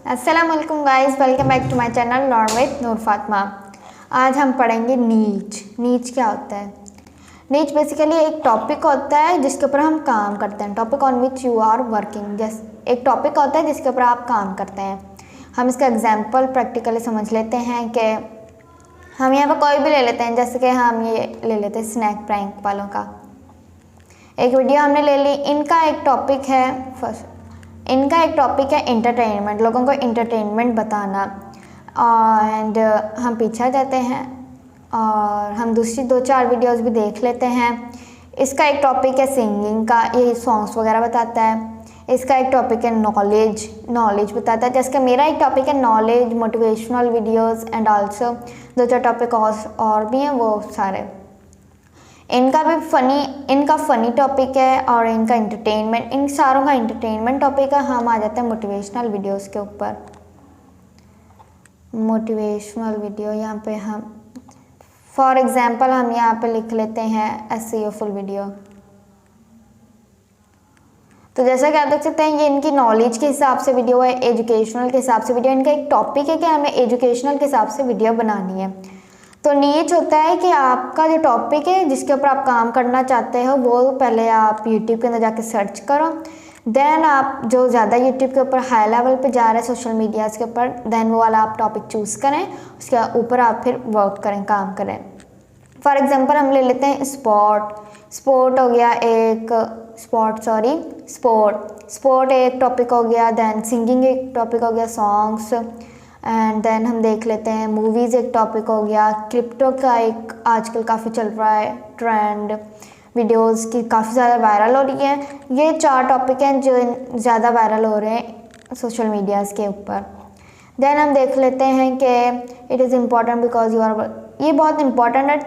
अस्सलाम वालेकुम guys, welcome back to my channel learn with Noor Fatima. आज हम पढ़ेंगे नीच। नीच क्या होता है? नीच बेसिकली एक टॉपिक होता है जिसके ऊपर हम काम करते हैं। Topic on which you are working. जैसे एक टॉपिक होता है जिसके ऊपर आप काम करते हैं। हम इसका एग्जाम्पल प्रैक्टिकली समझ लेते हैं कि हम यहाँ पर कोई भी ले लेते हैं। जैसे कि हम ये ले लेते हैं स्नैक प्रैंक वालों का एक वीडियो हमने ले ली। इनका एक टॉपिक है इंटरटेनमेंट, लोगों को इंटरटेनमेंट बताना। एंड हम पीछे जाते हैं और हम दूसरी 2-4 वीडियोस भी देख लेते हैं। इसका एक टॉपिक है सिंगिंग का, ये सॉन्ग्स वगैरह बताता है। इसका एक टॉपिक है नॉलेज बताता है। जैसे कि मेरा एक टॉपिक है knowledge, motivational videos and also 2-4 topic और भी हैं, वो सारे। इनका फ़नी टॉपिक है और इनका इंटरटेनमेंट, इन सारों का इंटरटेनमेंट टॉपिक है। हम आ जाते हैं मोटिवेशनल वीडियोस के ऊपर। मोटिवेशनल वीडियो यहाँ पे हम फॉर एग्जांपल हम यहाँ पे लिख लेते हैं एसईओ फुल वीडियो। तो जैसा कि आप देख सकते हैं ये इनकी नॉलेज के हिसाब से वीडियो है, एजुकेशनल के हिसाब से वीडियो। इनका एक टॉपिक है कि हमें एजुकेशनल के हिसाब से वीडियो बनानी है। तो नीच होता है कि आपका जो टॉपिक है जिसके ऊपर आप काम करना चाहते हो वो पहले आप यूट्यूब के अंदर जाके सर्च करो। देन आप जो ज़्यादा यूट्यूब के ऊपर हाई लेवल पे जा रहे हैं सोशल मीडियाज़ के ऊपर, देन वो वाला आप टॉपिक चूज़ करें, उसके ऊपर आप फिर वर्क करें, काम करें। फॉर एग्जांपल हम ले लेते हैं स्पोर्ट हो गया एक स्पोर्ट एक टॉपिक हो गया। देन सिंगिंग एक टॉपिक हो गया, सॉन्ग्स। एंड देन हम देख लेते हैं मूवीज़ एक टॉपिक हो गया। क्रिप्टो का एक आजकल काफ़ी चल रहा है ट्रेंड, वीडियोस की काफ़ी ज़्यादा वायरल हो रही है। ये 4 टॉपिक हैं जो ज़्यादा वायरल हो रहे हैं सोशल मीडियाज़ के ऊपर। देन हम देख लेते हैं कि it is important because you are, ये बहुत इंपॉर्टेंट है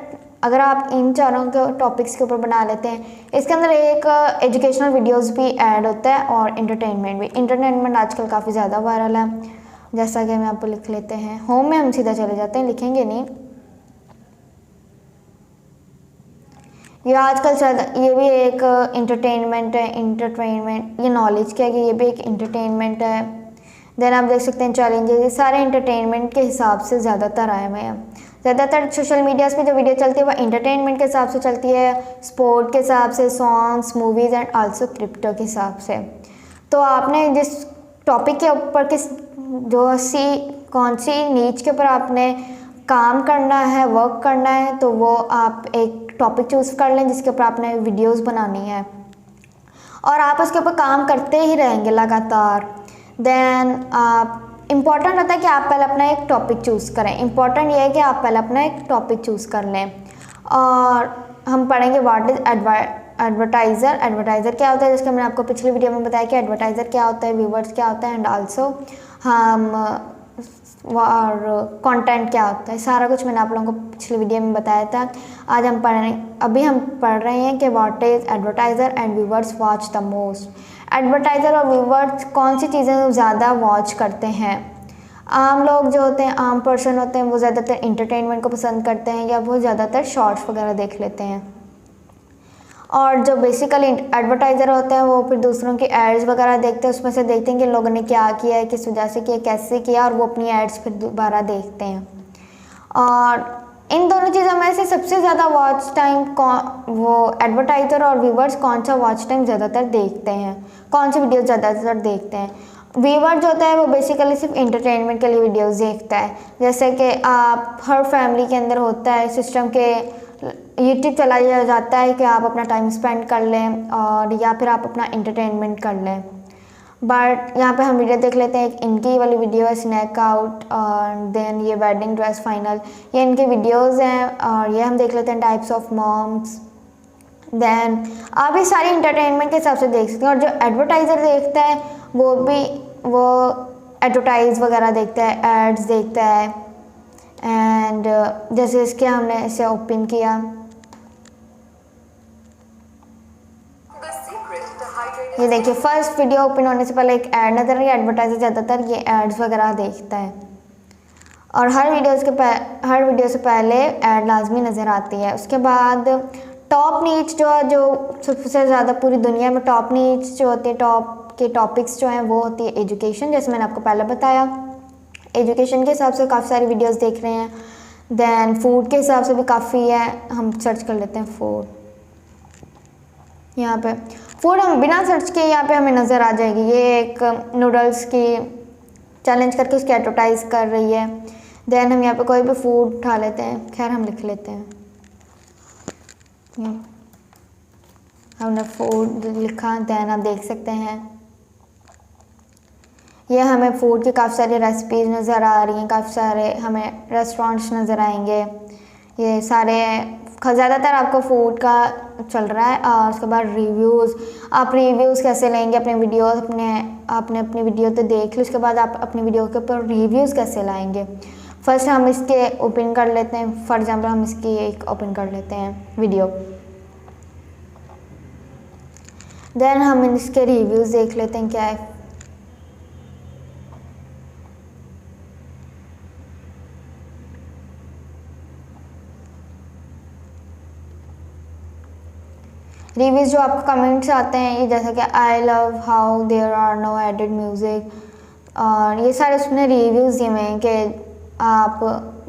अगर आप इन चारों के टॉपिक्स के ऊपर बना लेते हैं। इसके अंदर एक एजुकेशनल वीडियोज़ भी ऐड होता है और इंटरटेनमेंट आजकल काफ़ी ज़्यादा वायरल है। जैसा कि हम यहाँ पर लिख लेते हैं, होम में हम सीधा चले जाते हैं, लिखेंगे नहीं। ये आजकल ये भी एक इंटरटेनमेंट है, ये नॉलेज क्या है कि ये भी एक इंटरटेनमेंट है। देन आप देख सकते हैं चैलेंजेस, ये सारे इंटरटेनमेंट के हिसाब से ज़्यादातर आए हुए हैं। ज़्यादातर सोशल मीडियाज़ पे जो वीडियो चलती है वो इंटरटेनमेंट के हिसाब से चलती है, स्पोर्ट के हिसाब से, songs, movies and also crypto के हिसाब से। तो आपने जिस टॉपिक के ऊपर कौन सी नीच के ऊपर आपने काम करना है, वर्क करना है, तो वो आप एक टॉपिक चूज़ कर लें जिसके ऊपर आपने वीडियोस बनानी है और आप उसके ऊपर काम करते ही रहेंगे लगातार। देन आप इम्पॉर्टेंट रहता है कि आप पहले अपना एक टॉपिक चूज़ करें। इम्पॉर्टेंट ये है कि आप पहले अपना एक टॉपिक चूज़ कर लें। और हम पढ़ेंगे व्हाट इज़ एडवर्टाइज़र क्या होता है, जिसका मैंने आपको पिछली वीडियो में बताया कि एडवर्टाइज़र क्या होता है, व्यूवर्स क्या होता है एंड आल्सो और कंटेंट क्या होता है। सारा कुछ मैंने आप लोगों को पिछली वीडियो में बताया था। अभी हम पढ़ रहे हैं कि what is advertiser and viewers watch the most. Advertiser और व्यूवर्स कौन सी चीज़ें ज़्यादा वॉच करते हैं? आम लोग जो होते हैं, आम पर्सन होते हैं, वो ज़्यादातर इंटरटेनमेंट को पसंद करते हैं या वो ज़्यादातर शॉर्ट्स वगैरह देख लेते हैं। और जो बेसिकली एडवर्टाइज़र होते हैं वो फिर दूसरों की एड्स वगैरह देखते हैं, उसमें से देखते हैं कि लोगों ने क्या किया है, किस वजह से किया, कैसे किया, और वो अपनी एड्स फिर दोबारा देखते हैं। और इन दोनों चीज़ों में से सबसे ज़्यादा वॉच टाइम वो एडवर्टाइज़र और व्यूवर्स कौन सा वॉच टाइम ज़्यादातर देखते हैं, कौन सी वीडियो ज़्यादातर देखते हैं? व्यूवर जो होता है वो बेसिकली सिर्फ इंटरटेनमेंट के लिए वीडियोस देखता है। जैसे कि आप हर फैमिली के अंदर होता है सिस्टम के यूट्यूब चला जाता है कि आप अपना टाइम स्पेंड कर लें और या फिर आप अपना इंटरटेनमेंट कर लें। बट यहाँ पे हम वीडियो देख लेते हैं, एक इनकी वाली वीडियो है स्नैक आउट और देन ये वेडिंग ड्रेस फाइनल, ये इनके वीडियोस हैं। और ये हम देख लेते हैं टाइप्स ऑफ मॉम्स। देन आप ये सारी इंटरटेनमेंट के हिसाब से देख सकते हैं। और जो एडवर्टाइज़र देखता है वो एडवर्टाइज वगैरह देखता है, एड्स देखता है। एंड जैसे इसके हमने इसे ओपन किया, ये देखिए फर्स्ट वीडियो ओपन होने से पहले एक ऐड नजर आई। एडवर्टाइजर ज़्यादातर ये एड्स वगैरह देखता है और हर वीडियो से पहले ऐड लाजमी नज़र आती है। उसके बाद टॉप नीच जो सबसे ज़्यादा पूरी दुनिया में टॉप नीच जो होती है, टॉप के टॉपिक्स जो हैं वो होती है एजुकेशन, जैसे मैंने आपको पहले बताया। एजुकेशन के हिसाब से काफ़ी सारी वीडियोस देख रहे हैं। देन फूड के हिसाब से भी काफ़ी है, हम सर्च कर लेते हैं फूड। यहाँ पे फूड हम बिना सर्च किए यहाँ पे हमें नज़र आ जाएगी। ये एक नूडल्स की चैलेंज करके उसकी एडवर्टाइज कर रही है। देन हम यहाँ पे कोई भी फूड उठा लेते हैं, खैर हम लिख लेते हैं, हमने फूड लिखा। देन आप देख सकते हैं ये हमें फूड की काफ़ी सारी रेसिपीज़ नज़र आ रही हैं, काफ़ी सारे हमें रेस्टोरेंट्स नज़र आएंगे। ये सारे ज़्यादातर आपको फूड का चल रहा है। और उसके बाद रिव्यूज़, आप रिव्यूज़ कैसे लेंगे अपने वीडियोस, आपने अपनी वीडियो तो देख ली, उसके बाद आप अपनी वीडियो के ऊपर रिव्यूज़ कैसे लाएंगे। फर्स्ट हम इसके ओपन कर लेते हैं, फॉर एग्जांपल हम इसकी एक ओपन कर लेते हैं वीडियो। देन हम इसके रिव्यूज़ देख लेते हैं क्या है। रिव्यूज़ जो आपको कमेंट्स आते हैं, ये जैसे कि I love how there are no added music, और ये सारे उसने रिव्यूज़ दिए हुए हैं कि आप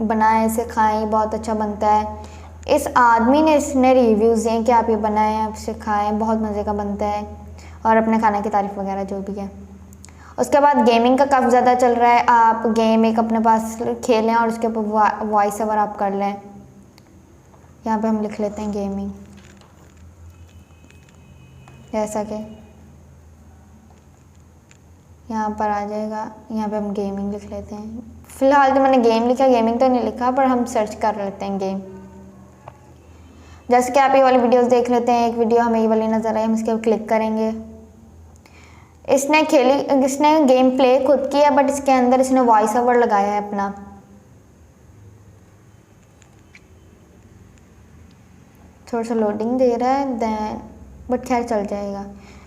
बनाएं, इसे खाएं, बहुत अच्छा बनता है। इस आदमी ने इसने रिव्यूज़ दिए कि आप ये बनाएं, आप इसे खाएं, बहुत मज़े का बनता है, और अपने खाने की तारीफ़ वगैरह जो भी है। उसके बाद गेमिंग का काफ़ी ज़्यादा चल रहा है। आप गेम एक अपने पास खेलें और उसके ऊपर वॉइस ओवर आप कर लें। यहाँ पे हम लिख लेते हैं गेमिंग, जैसा कि यहाँ पर आ जाएगा। यहाँ पे हम गेमिंग लिख लेते हैं। फ़िलहाल तो मैंने गेम लिखा, गेमिंग तो नहीं लिखा, पर हम सर्च कर लेते हैं गेम। जैसे कि आप ये वाली वीडियोस देख लेते हैं, एक वीडियो हमें ये वाली नज़र आई, हम इसके ऊपर क्लिक करेंगे। इसने गेम प्ले खुद की है, बट इसके अंदर इसने वॉइस ओवर लगाया है अपना। थोड़ा सा लोडिंग दे रहा है, देन बट खैर चल जाएगा।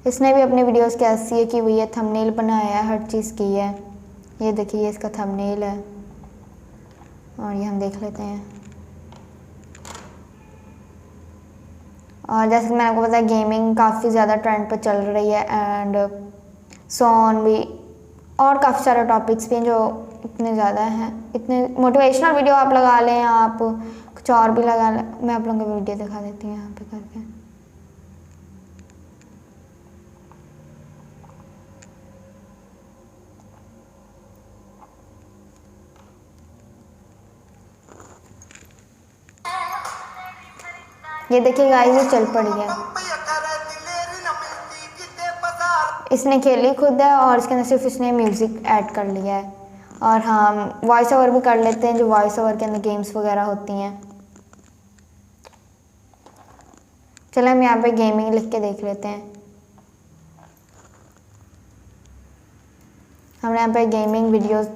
इसने भी अपने वीडियोस की ऐसी की हुई है, थंबनेल बनाया है, हर चीज़ की है। ये देखिए, ये इसका थंबनेल है, और ये हम देख लेते हैं। और जैसे कि मैंने आपको बताया, गेमिंग काफ़ी ज़्यादा ट्रेंड पर चल रही है, एंड सॉन भी, और काफ़ी सारे टॉपिक्स भी हैं जो इतने ज़्यादा हैं। इतने मोटिवेशनल वीडियो आप लगा लें, आप कुछ और भी लगा लें। मैं आप लोगों को वीडियो दिखा देती हूँ यहाँ पे करके। ये देखिए गाइस, ये चल पड़ी है। इसने खेली खुद है, और इसके अंदर सिर्फ इसने म्यूज़िक ऐड कर लिया है। और हम वॉइस ओवर भी कर लेते हैं, जो वॉइस ओवर के अंदर गेम्स वगैरह होती हैं। चलो हम यहाँ पे गेमिंग लिख के देख लेते हैं। हमने यहाँ पे गेमिंग वीडियोस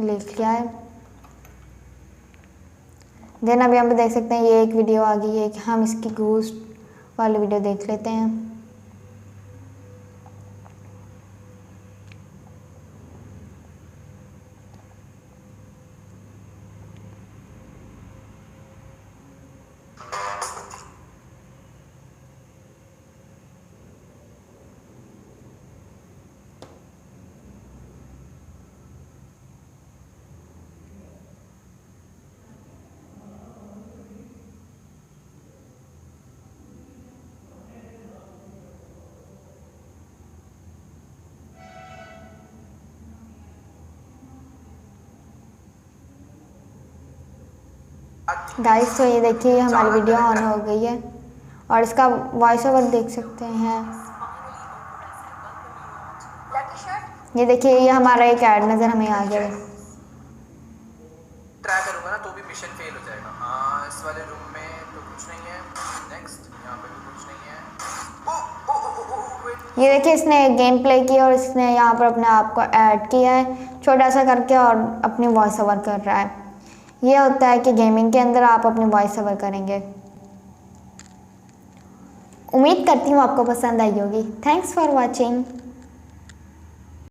लिख लिया है। देन अब यहाँ पे देख सकते हैं, ये एक वीडियो आ गई है कि हम इसकी घूस्ट वाली वीडियो देख लेते हैं। गाइस, तो ये देखिए हमारी वीडियो ऑन हो गई है, और इसका वॉइस ओवर देख सकते हैं। ये देखिए, ये हमारा एक ऐड नज़र हमें आ गया है। ट्राई करूंगा ना तो भी मिशन फेल हो जाएगा। हाँ, इस वाले रूम में तो कुछ नहीं है। नेक्स्ट, यहाँ पे भी कुछ नहीं है। ये देखिए, इसने गेम प्ले किया और इसने यहाँ पर अपने आप को ऐड किया है छोटा सा करके, और अपनी वॉइस ओवर कर रहा है। ये होता है कि गेमिंग के अंदर आप अपनी वॉइस ओवर करेंगे। उम्मीद करती हूँ आपको पसंद आई होगी। Thanks for watching.